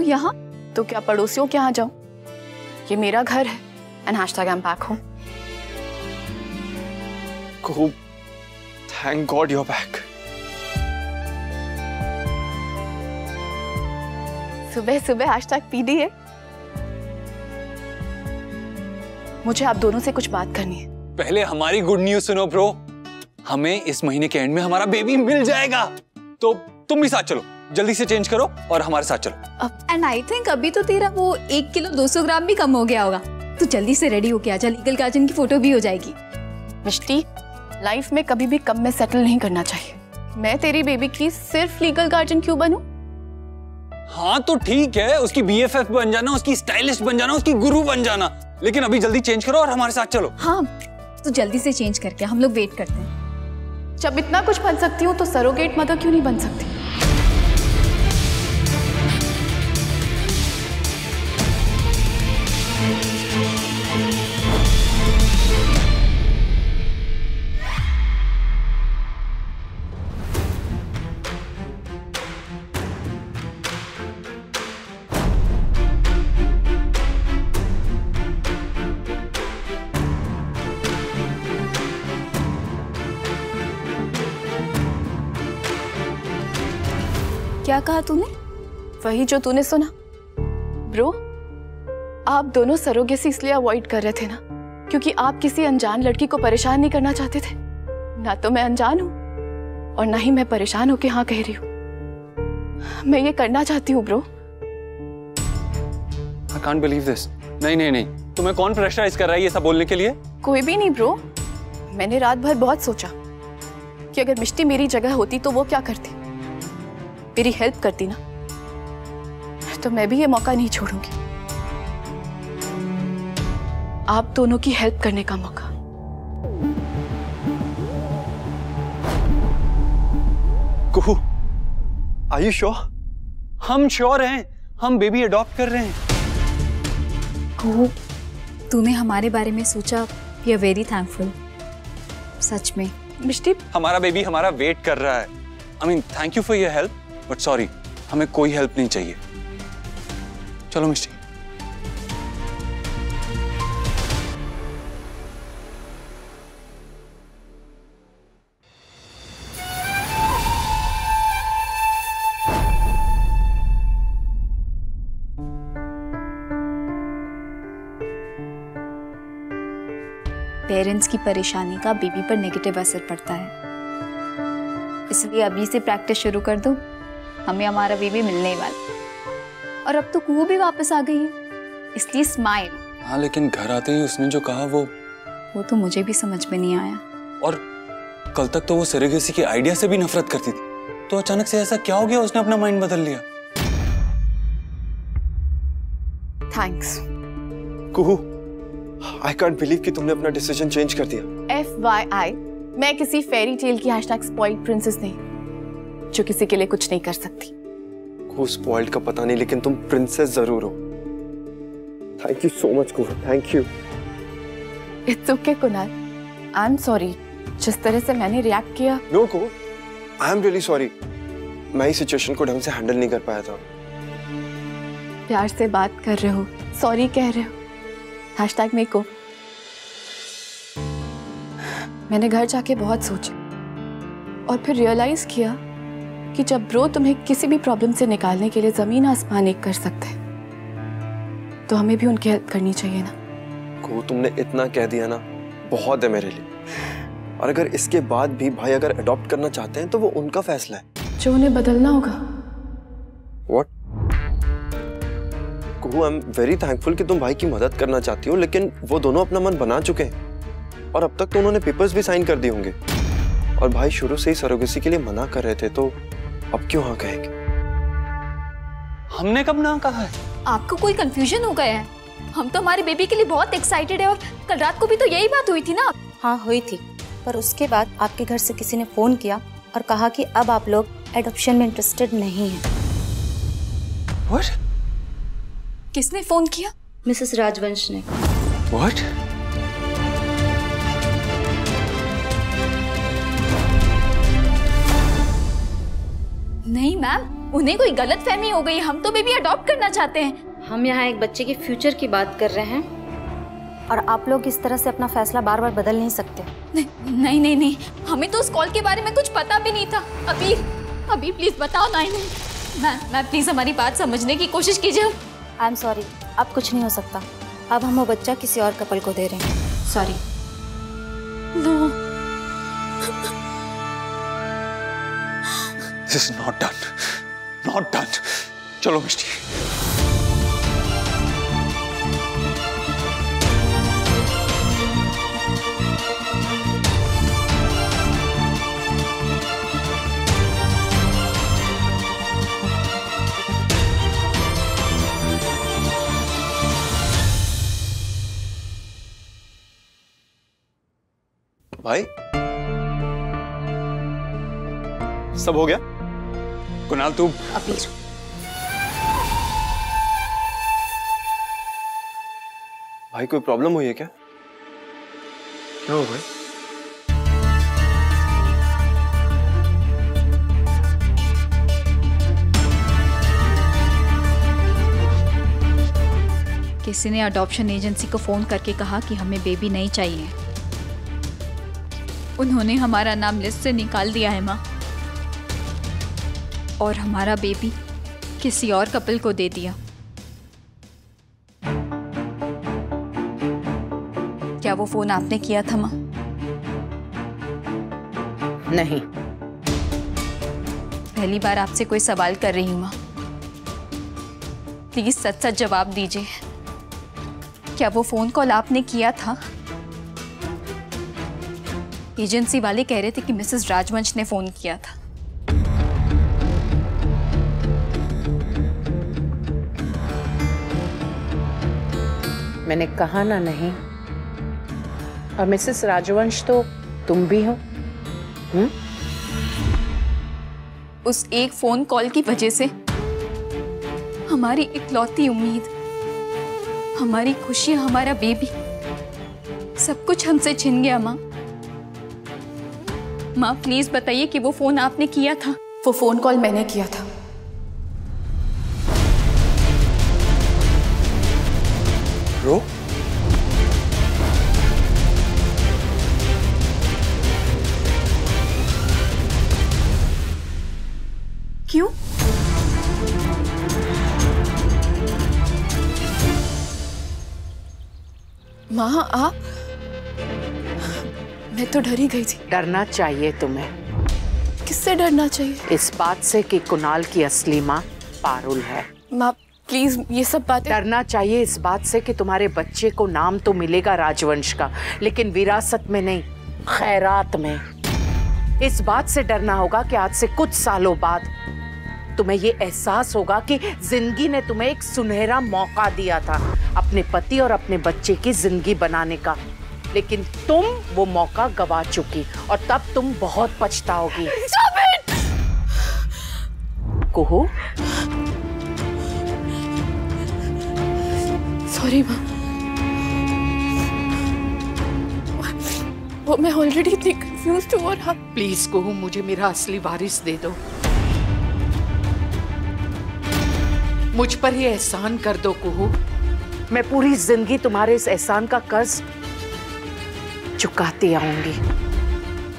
यहाँ? तो क्या पड़ोसियों के यहाँ जाऊं? ये मेरा घर है and #I'm back home. Kuhu, thank God you're back. सुबह सुबह #PD है। मुझे आप दोनों से कुछ बात करनी है। पहले हमारी गुड न्यूज सुनो ब्रो, हमें इस महीने के एंड में हमारा बेबी मिल जाएगा। तो तुम भी साथ चलो, जल्दी से चेंज करो और हमारे साथ चलो। एंड आई थिंक अभी तो तेरा वो 1 किलो 200 ग्राम भी कम हो गया होगा। तू जल्दी से रेडी होके आजा, लीगल गार्जियन की फोटो भी हो जाएगी। मिष्टी, लाइफ में कभी भी कम में सेटल नहीं करना चाहिए। मैं तेरी बेबी की सिर्फ लीगल गार्जियन क्यों बनूं? हाँ तो ठीक है, उसकी BFF बन जाना, उसकी स्टाइलिस्ट बन जाना, उसकी गुरु बन जाना, लेकिन अभी जल्दी चेंज करो और हमारे साथ चलो। हाँ तो जल्दी से चेंज करके हम लोग वेट करते हैं। जब इतना कुछ बन सकती हूँ तो सरोगेट मदर क्यों नहीं बन सकती? क्या कहा तूने? वही जो तूने सुना। ब्रो, आप दोनों सरोगेसी इसलिए अवॉइड कर रहे थे ना क्योंकि आप किसी अनजान लड़की को परेशान नहीं करना चाहते थे। ना तो मैं अनजान हूं और ना ही मैं परेशान होके हाँ कह रही हूं। मैं ये करना चाहती हूँ bro. I can't believe this. नहीं, तुम्हें कौन प्रेशराइज कर रहा है ये सब बोलने के लिए? कोई भी नहीं ब्रो। मैंने रात भर बहुत सोचा कि अगर मिष्टी मेरी जगह होती तो वो क्या करती, मेरी हेल्प करती ना, तो मैं भी ये मौका नहीं छोड़ूंगी। आप दोनों की हेल्प करने का मौका। कुहू, आर यू श्योर? हम श्योर हैं, हम बेबी अडॉप्ट कर रहे हैं। कुहू, तूने हमारे बारे में सोचा, वी आर वेरी थैंकफुल। सच में। मिष्टी, हमारा बेबी हमारा वेट कर रहा है। I mean, thank you for your help, but sorry, हमें कोई हेल्प नहीं चाहिए। चलो मिष्टी। पेरेंट्स की परेशानी का बेबी पर नेगेटिव असर पड़ता है, इसलिए अभी से प्रैक्टिस शुरू कर दो। हमें हमारा बेबी मिलने ही वाला। और अब तो कुहू भी वापस आ गई है, इसलिए स्माइल। हाँ लेकिन घर आते ही उसने जो कहा वो तो मुझे भी समझ में नहीं आया। और कल तक तो वो सरोगेसी के आइडिया से भी नफरत करती थी, तो अचानक से ऐसा क्या हो गया उसने अपना माइंड बदल लिया? Thanks. Kuhu, I can't believe कि तुमने अपना डिसीजन चेंज कर दिया। FYI, मैं किसी फेरी टेल की #स्पॉइल्ड प्रिंसेस नहीं जो किसी के लिए कुछ नहीं कर सकती। कुहू, स्पॉइल्ड का पता नहीं, लेकिन तुम प्रिंसेस जरूर हो। Thank you so much Kuhu, thank you. It's okay Kunal, I am sorry जिस तरह से मैंने रिएक्ट किया। No Kuhu, I am really sorry. मैं इस सिचुएशन को ढंग से हैंडल नहीं कर पाया था। प्यार से बात कर रहे हो, सॉरी कह रहे हो, #मेको। मैंने घर जाके बहुत सोचा और फिर रियलाइज किया कि जब ब्रो तुम्हें किसी भी प्रॉब्लम से निकालने के लिए जमीन आसमान एक कर सकते हैं तो हमें भी उनकी हेल्प करनी चाहिए ना। को तुमने इतना कह दिया ना, बहुत है मेरे लिए। और अगर इसके बाद भी भाई अगर अडॉप्ट करना चाहते हैं तो वो उनका फैसला है जो उन्हें बदलना होगा। What? Kuhu, I am very thankful कि तुम भाई की मदद करना चाहती हो, लेकिन वो दोनों अपना मन बना चुके हैं और अब तक तो उन्होंने पेपर्स भी साइन कर दिए होंगे। और भाई शुरू से ही सरोगेसी के लिए मना कर रहे थे, तो अब क्यों हाँ कहेंगे? हमने कब ना कहा है? आपको कोई कंफ्यूजन हो गया है? हम तो हमारे बेबी के लिए बहुत एक्साइटेड है और कल रात को भी तो यही बात हुई थी ना। हाँ हुई थी, पर उसके बाद आपके घर से किसी ने फोन किया और कहा कि अब आप लोग एडॉप्शन में इंटरेस्टेड नहीं हैं। What? किसने फोन किया? मिसेस राजवंश ने। What? नहीं मैम, उन्हें कोई गलत फहमी हो गई, हम तो बेबी अडॉप्ट करना चाहते हैं। हम यहाँ एक बच्चे के फ्यूचर की बात कर रहे हैं और आप लोग इस तरह से अपना फैसला बार बार बदल नहीं सकते। नहीं नहीं नहीं, हमें तो उस कॉल के बारे में कुछ पता भी नहीं था। अभी प्लीज बताओ। नहीं मैं प्लीज हमारी बात समझने की कोशिश कीजिए। आई एम सॉरी, अब कुछ नहीं हो सकता। अब हम वो बच्चा किसी और कपल को दे रहे हैं। Sorry. No, This is not done. Not done. चलो मिष्टी। भाई सब हो गया? कुणाल तू अबीर, भाई कोई प्रॉब्लम हुई है क्या? क्या हो भाई? किसी ने अडॉप्शन एजेंसी को फोन करके कहा कि हमें बेबी नहीं चाहिए। उन्होंने हमारा नाम लिस्ट से निकाल दिया है माँ, और हमारा बेबी किसी और कपल को दे दिया। क्या वो फोन आपने किया था माँ? नहीं। पहली बार आपसे कोई सवाल कर रही हूँ माँ, प्लीज सच सच जवाब दीजिए। क्या वो फोन कॉल आपने किया था? एजेंसी वाले कह रहे थे कि मिसेस राजवंश ने फोन किया था। मैंने कहा ना नहीं। और मिसेस राजवंश तो तुम भी हो। उस एक फोन कॉल की वजह से हमारी इकलौती उम्मीद, हमारी खुशी, हमारा बेबी, सब कुछ हमसे छिन गया माँ। माँ प्लीज बताइए कि वो फोन आपने किया था? वो फोन कॉल मैंने किया था। ब्रो, क्यों? माँ आप, मैं तो डर ही गई थी। डरना चाहिए तुम्हें। किससे डरना चाहिए? इस बात से कि कुणाल की असली माँ पारुल है। माँ प्लीज ये सब बातें। डरना चाहिए इस बात से कि तुम्हारे बच्चे को नाम तो मिलेगा राजवंश का, लेकिन विरासत में नहीं, खैरात में। इस बात से डरना होगा कि आज से कुछ सालों बाद तुम्हें ये एहसास होगा कि जिंदगी ने तुम्हें एक सुनहरा मौका दिया था अपने पति और अपने बच्चे की जिंदगी बनाने का, लेकिन तुम वो मौका गवा चुकी और तब तुम बहुत पछताओगी। कुहू, सॉरी माँ, वो मैं ऑलरेडी इतनी कंफ्यूज्ड हूँ। और हाँ प्लीज कुहू, मुझे मेरा असली वारिस दे दो। मुझ पर ये एहसान कर दो कुहू। मैं पूरी जिंदगी तुम्हारे इस एहसान का कर्ज चुकाती आऊंगी।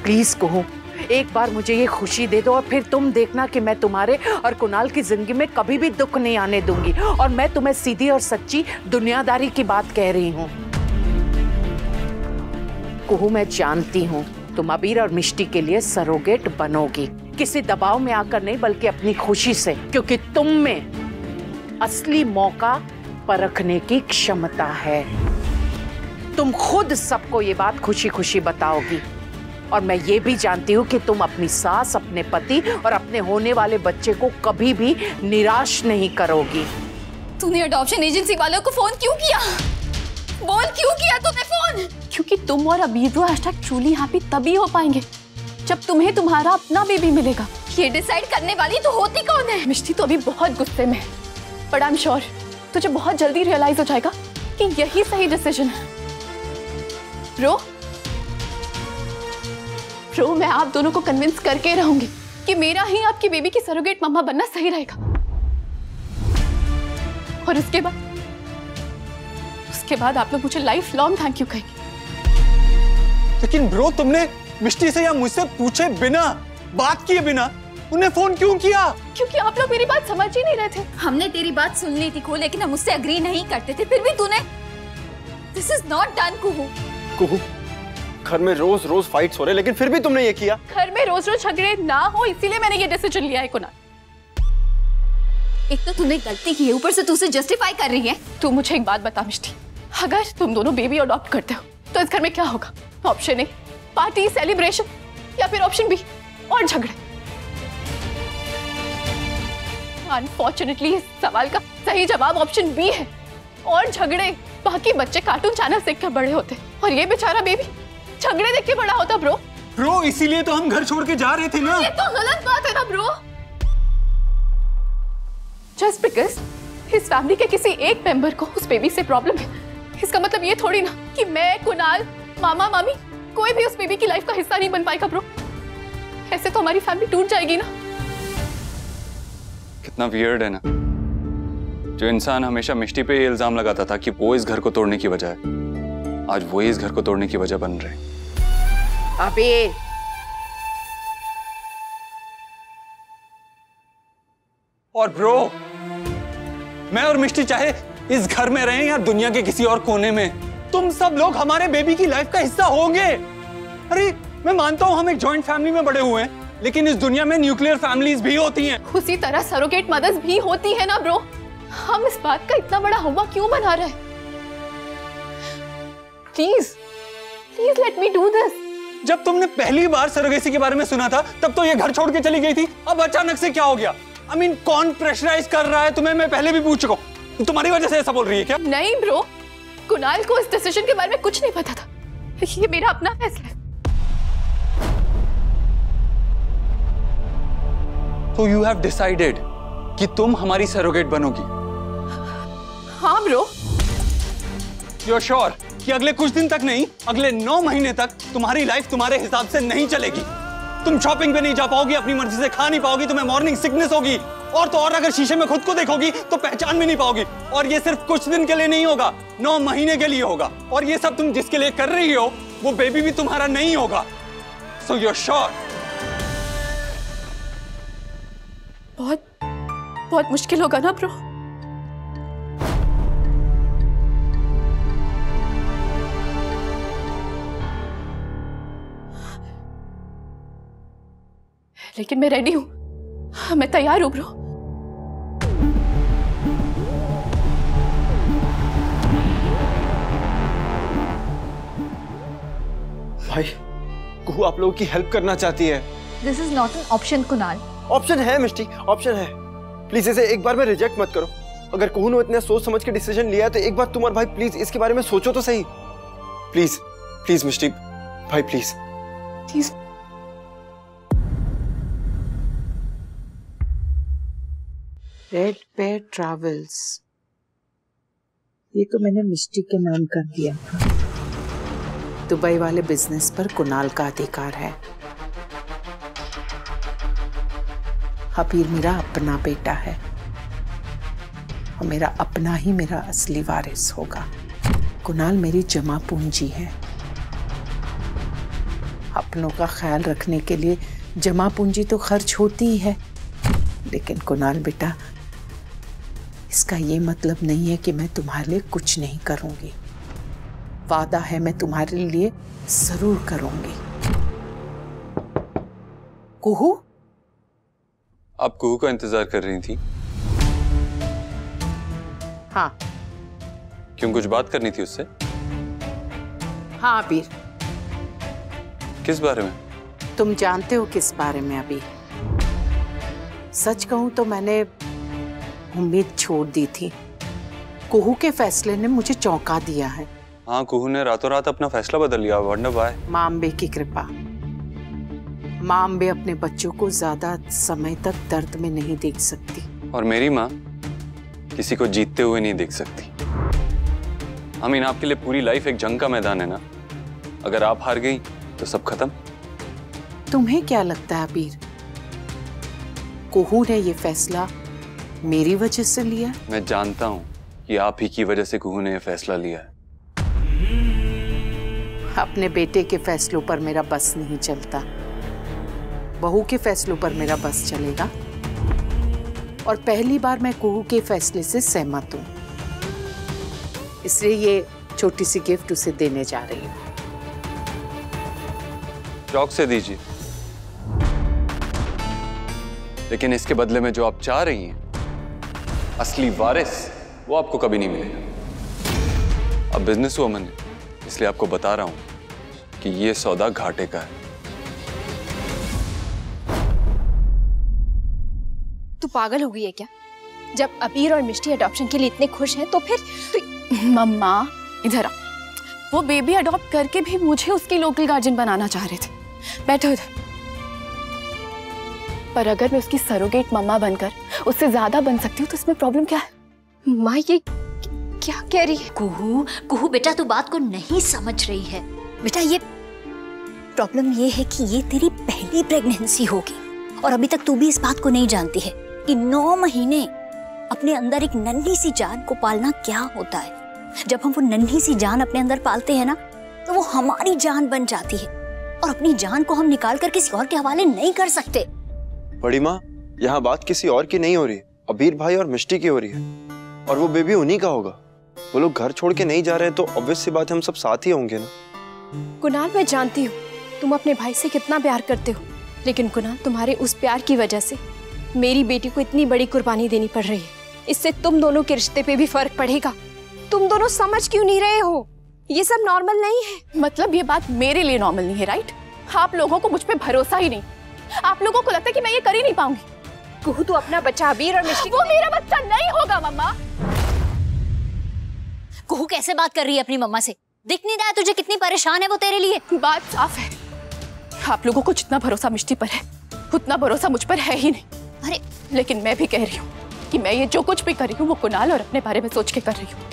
प्लीज कुहू, एक बार मुझे ये खुशी दे दो और फिर तुम देखना कि मैं तुम्हारे और कुणाल की जिंदगी में कभी भी दुख नहीं आने दूंगी। और मैं तुम्हें सीधी और सच्ची दुनियादारी की बात कह रही हूँ। कुहू, मैं जानती हूँ तुम अबीर और मिष्टी के लिए सरोगेट बनोगी, किसी दबाव में आकर नहीं बल्कि अपनी खुशी से, क्योंकि तुम में असली मौका परखने की क्षमता है। तुम खुद सबको ये बात खुशी खुशी बताओगी। और मैं ये भी जानती हूँ कि तुम अपनी सास, अपने पति और अपने होने वाले बच्चे को कभी भी निराश नहीं करोगी। तूने अडॉप्शन एजेंसी वालों को फोन क्यों किया? बोल क्यों किया तूने फोन? क्योंकि तुम और अबीर ट्रूली हैप्पी तभी हो पाएंगे जब तुम्हें तुम्हारा अपना बेबी मिलेगा। ये डिसाइड करने वाली तो होती कौन है? मिष्टी तो अभी बहुत गुस्से में है, बट आई एम श्योर तुझे बहुत जल्दी रियलाइज हो जाएगा कि यही सही डिसीजन है। ब्रो, मैं आप दोनों को कन्विंस करके रहूंगी कि मेरा ही आपकी बेबी की सरोगेट मम्मा बनना सही रहेगा। और उसके बाद आप लोग मुझे लाइफ लॉन्ग थैंक यू कहेंगे। लेकिन ब्रो, तुमने मिष्टी से या मुझसे पूछे बिना, बात किए बिना उन्हें फोन क्यों किया? क्योंकि आप लोग मेरी बात समझ ही नहीं रहे थे। हमने तेरी बात सुन ली थी, लेकिन हम उससे एग्री नहीं करते थे, फिर भी तूने। दिस इज नॉट डन कुहू। कुहू, घर में रोज रोज फाइट्स हो रहे, लेकिन फिर भी तुमने ये किया। घर में रोज रोज झगड़े ना हो, इसीलिए मैंने ये डिसीजन लिया है कुणाल। एक तो तूने गलती की है, ऊपर से तू उसे जस्टिफाई कर रही है। तू मुझे एक बात बता मिष्टी, अगर तुम दोनों बेबी अडॉप्ट करते हो तो इस घर में क्या होगा? ऑप्शन ए पार्टी सेलिब्रेशन, या फिर ऑप्शन बी और झगड़े। अनफॉर्चुनेटली इस सवाल का सही जवाब ऑप्शन बी है, और झगड़े। बाकी बच्चे कार्टून चैनल देखकर बड़े होते और ये बेचारा बेबी झगड़े देख के बड़ा होता। ब्रो, इसीलिए तो हम घर छोड़ के जा रहे थे ना। ये तो गलत बात है ना ब्रो। जस्ट बिकॉज इस फैमिली के किसी एक मेंबर को उस बेबी से प्रॉब्लम है, इसका मतलब ये थोड़ी ना कि मैं, कुणाल, मामा, मामी, कोई भी उस बेबी की लाइफ का हिस्सा नहीं बन पाएगा। ब्रो, ऐसे तो हमारी फैमिली टूट जाएगी ना। कितना वियर्ड है ना, जो इंसान हमेशा मिष्टी पे ये इल्जाम लगाता था कि वो इस घर को तोड़ने की वजह है, आज वो इस घर को तोड़ने की वजह बन रहे। अबे और ब्रो, मैं और मिष्टी चाहे इस घर में रहें या दुनिया के किसी और कोने में, तुम सब लोग हमारे बेबी की लाइफ का हिस्सा होंगे। अरे मैं मानता हूं हम एक जॉइंट फैमिली में बड़े हुए हैं, लेकिन इस दुनिया में न्यूक्लियर फैमिलीज भी होती हैं। उसी तरह सरोगेट मदर्स भी होती है ना ब्रो। हम इस बात का इतना बड़ा हवा क्यों बना रहे हैं? Please let me do this. जब तुमने पहली बार सरोगेसी के बारे में सुना था तब तो ये घर छोड़ के चली गई थी, अब अचानक से क्या हो गया? I mean, कौन प्रेशराइज कर रहा है तुम्हें? मैं पहले भी पूछ चुका हूं, तुम्हारी वजह से ऐसा बोल रही है क्या? नहीं ब्रो, कुणाल को इस डिसीजन के बारे में कुछ नहीं पता था, ये मेरा अपना फैसला है। So you have decided कि तुम हमारी सरोगेट बनोगी? हाँ ब्रो। You're sure कि अगले कुछ दिन तक नहीं, अगले 9 महीने तक तुम्हारी लाइफ तुम्हारे हिसाब से नहीं चलेगी? तुम शॉपिंग पे नहीं जा पाओगी, अपनी मर्जी से खा नहीं पाओगी, तुम्हें मॉर्निंग सिकनेस होगी, और तो और अगर शीशे में खुद को देखोगी तो पहचान भी नहीं पाओगी। और ये सिर्फ कुछ दिन के लिए नहीं होगा, 9 महीने के लिए होगा। और ये सब तुम जिसके लिए कर रही हो वो बेबी भी तुम्हारा नहीं होगा। So you're sure? बहुत मुश्किल होगा ना ब्रो। लेकिन मैं रेडी हूं, मैं तैयार हूं ब्रो। भाई, कुहू आप लोगों की हेल्प करना चाहती है। This is not an option Kunal. Option है मिष्टी, ऑप्शन है। प्लीज इसे एक बार में रिजेक्ट मत करो। अगर कुहू ने इतना सोच समझ के डिसीजन लिया है तो एक बार तुम और भाई प्लीज इसके बारे में सोचो तो सही। प्लीज प्लीज मिष्टी भाई, please please. Red pair travels, ये तो मैंने मिष्टी के नाम कर दिया था। दुबई वाले बिजनेस पर कुणाल का अधिकार है। हबीर मेरा अपना बेटा है और मेरा अपना ही मेरा असली वारिस होगा। कुणाल मेरी जमा पूंजी है। अपनों का ख्याल रखने के लिए जमा पूंजी तो खर्च होती ही है, लेकिन कुणाल बेटा, इसका ये मतलब नहीं है कि मैं तुम्हारे लिए कुछ नहीं करूंगी। वादा है मैं तुम्हारे लिए जरूर करूंगी। कुहू, आप कुहू का इंतजार कर रही थी? हाँ। क्यों, कुछ बात करनी थी उससे? हाँ अबीर। किस बारे में? तुम जानते हो किस बारे में अबीर। सच कहूं तो मैंने उम्मीद छोड़ दी थी। कुहू के फैसले ने मुझे चौंका दिया है। हाँ, कुहू ने रातों रात अपना फैसला बदल लिया। Wonder why? माँ अम्बे की कृपा। माँ अम्बे अपने बच्चों को ज्यादा समय तक दर्द में नहीं देख सकती। और मेरी माँ किसी को जीतते हुए नहीं देख सकती। I mean, आपके लिए पूरी लाइफ एक जंग का मैदान है ना। अगर आप हार गई तो सब खत्म। तुम्हें क्या लगता है अबीर, कुहू ने ये फैसला मेरी वजह से लिया। मैं जानता हूँ कि आप ही की वजह से कुहू ने यह फैसला लिया है। अपने बेटे के फैसलों पर मेरा बस नहीं चलता, बहू के फैसलों पर मेरा बस चलेगा। और पहली बार मैं कुहू के फैसले से सहमत हूँ, इसलिए ये छोटी सी गिफ्ट उसे देने जा रही हूँ। शौक से दीजिए, लेकिन इसके बदले में जो आप चाह रही हैं, असली वारिस, वो आपको कभी नहीं मिलेगा। अब बिजनेस वुमन है, इसलिए आपको बता रहा हूं कि ये सौदा घाटे का है। तू पागल हो गई है क्या? जब अबीर और मिष्टी अडॉप्शन के लिए इतने खुश हैं, तो फिर मम्मा इधर आ। वो बेबी अडॉप्ट करके भी मुझे उसकी लोकल गार्जियन बनाना चाह रहे थे। बैठो इधर। पर अगर मैं उसकी सरोगेट मम्मा बनकर उससे ज्यादा बन सकती हूँ तो इसमें प्रॉब्लम क्या है? माँ ये क्या कह रही है? कुहू बेटा, तू बात को नहीं समझ रही है। बेटा ये प्रॉब्लम ये है कि ये तेरी पहली प्रेगनेंसी होगी और अभी तक तू भी इस बात को नहीं जानती है कि 9 महीने अपने अंदर एक नन्ही सी जान को पालना क्या होता है। जब हम वो नन्ही सी जान अपने अंदर पालते हैं ना, तो वो हमारी जान बन जाती है और अपनी जान को हम निकाल कर किसी और के हवाले नहीं कर सकते। बड़ी माँ, यहाँ बात किसी और की नहीं हो रही, अबीर भाई और मिष्टी की हो रही है, और वो बेबी उन्हीं का होगा। वो लोग घर छोड़ के नहीं जा रहे हैं तो ऑब्वियस सी बात है, हम सब साथ ही होंगे ना। कुणाल, मैं जानती हूँ तुम अपने भाई से कितना प्यार करते हो, लेकिन कुणाल, तुम्हारे उस प्यार की वजह से मेरी बेटी को इतनी बड़ी कुर्बानी देनी पड़ रही है। इससे तुम दोनों के रिश्ते पे भी फर्क पड़ेगा। तुम दोनों समझ क्यों नहीं रहे हो? ये सब नॉर्मल नहीं है। मतलब ये बात मेरे लिए नॉर्मल नहीं है, राइट? आप लोगों को मुझ पे भरोसा ही नहीं। आप लोगों को लगता है कि मैं ये कर ही नहीं पाऊंगी। कुहू, तू अपना बच्चा अबीर और मिष्टी वो मेरा बच्चा नहीं होगा मम्मा। कुहू कैसे बात कर रही है अपनी मम्मा से? दिख नहीं रहा है तुझे कितनी परेशान है वो तेरे लिए? बात साफ है, आप लोगों को जितना भरोसा मिष्टी पर है उतना भरोसा मुझ पर है ही नहीं। अरे लेकिन मैं भी कह रही हूँ कि मैं ये जो कुछ भी कर रही हूँ वो कुणाल और अपने बारे में सोच के कर रही हूँ।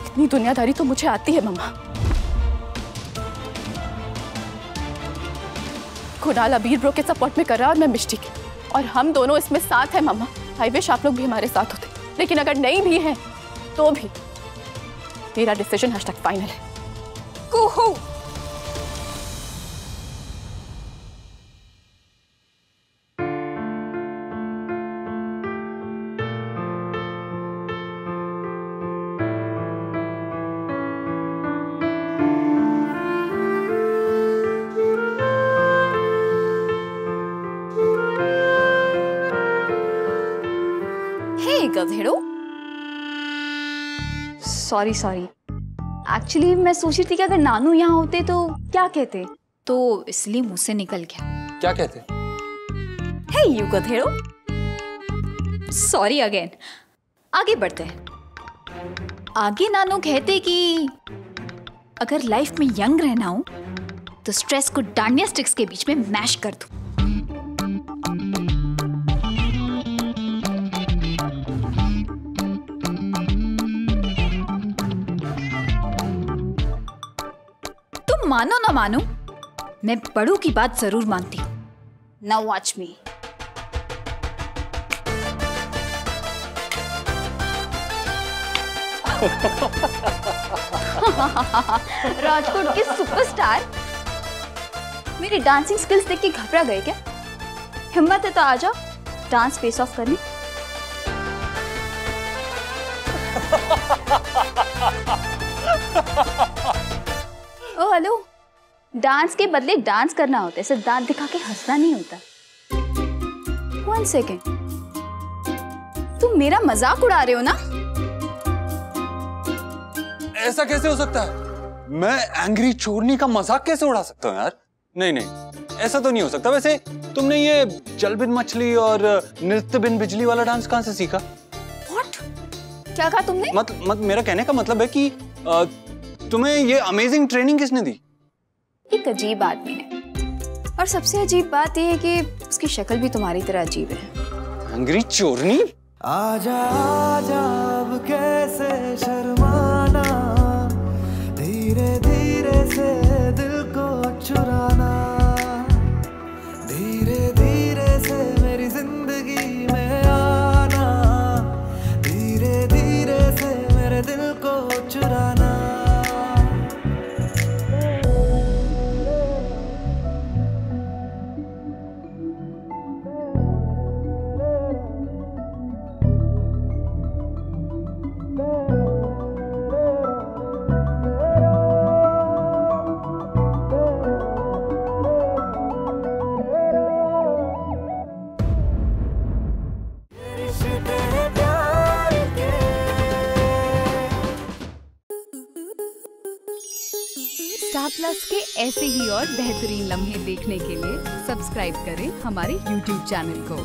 इतनी दुनियादारी तो मुझे आती है मम्मा। कुणाल अबीर ब्रो के सपोर्ट में कर रहा है और मैं मिष्टी के, और हम दोनों इसमें साथ हैं मम्मा। आई विश आप लोग भी हमारे साथ होते, लेकिन अगर नहीं भी हैं तो भी मेरा डिसीजन आज तक फाइनल है। कुहू, गधेड़ो, सॉरी एक्चुअली मैं सोच रही थी कि अगर नानू यहाँ होते तो क्या कहते, तो इसलिए मुंह से निकल गया। क्या कहते? हे यू गधेड़ो, सॉरी अगेन। आगे बढ़ते हैं। आगे नानू कहते कि अगर लाइफ में यंग रहना हो तो स्ट्रेस को डांडिया स्टिक्स के बीच में मैश कर दो। मानो ना मानो, मैं बड़ों की बात जरूर मानती हूँ। नाउ वॉच मी। राजकोट के सुपरस्टार मेरी डांसिंग स्किल्स देख के घबरा गए क्या? हिम्मत है तो आ जाओ डांस फेस ऑफ करने। ओ हेलो, डांस के बदले डांस करना होता है, सिर्फ दांत दिखा के हंसना नहीं होता। 1 सेकेंड, तुम मेरा मजाक उड़ा रहे हो ना? ऐसा कैसे हो सकता है? मैं एंग्री चोरनी का मजाक कैसे उड़ा सकता हूँ यार? नहीं, ऐसा तो नहीं हो सकता। वैसे तुमने ये जल बिन मछली और नृत्य बिन बिजली वाला डांस कहाँ से सीखा? What? क्या कहा तुमने? मेरा कहने का मतलब है कि तुम्हें ये अमेजिंग ट्रेनिंग किसने दी? एक अजीब आदमी ने, और सबसे अजीब बात यह है कि उसकी शक्ल भी तुम्हारी तरह अजीब है। एंग्री चोरनी? आजा आजा अब कैसे शर्माना, धीरे धीरे से दिल को चुराना, धीरे स्टार प्लस के ऐसे ही और बेहतरीन लम्हे देखने के लिए सब्सक्राइब करें हमारे YouTube चैनल को।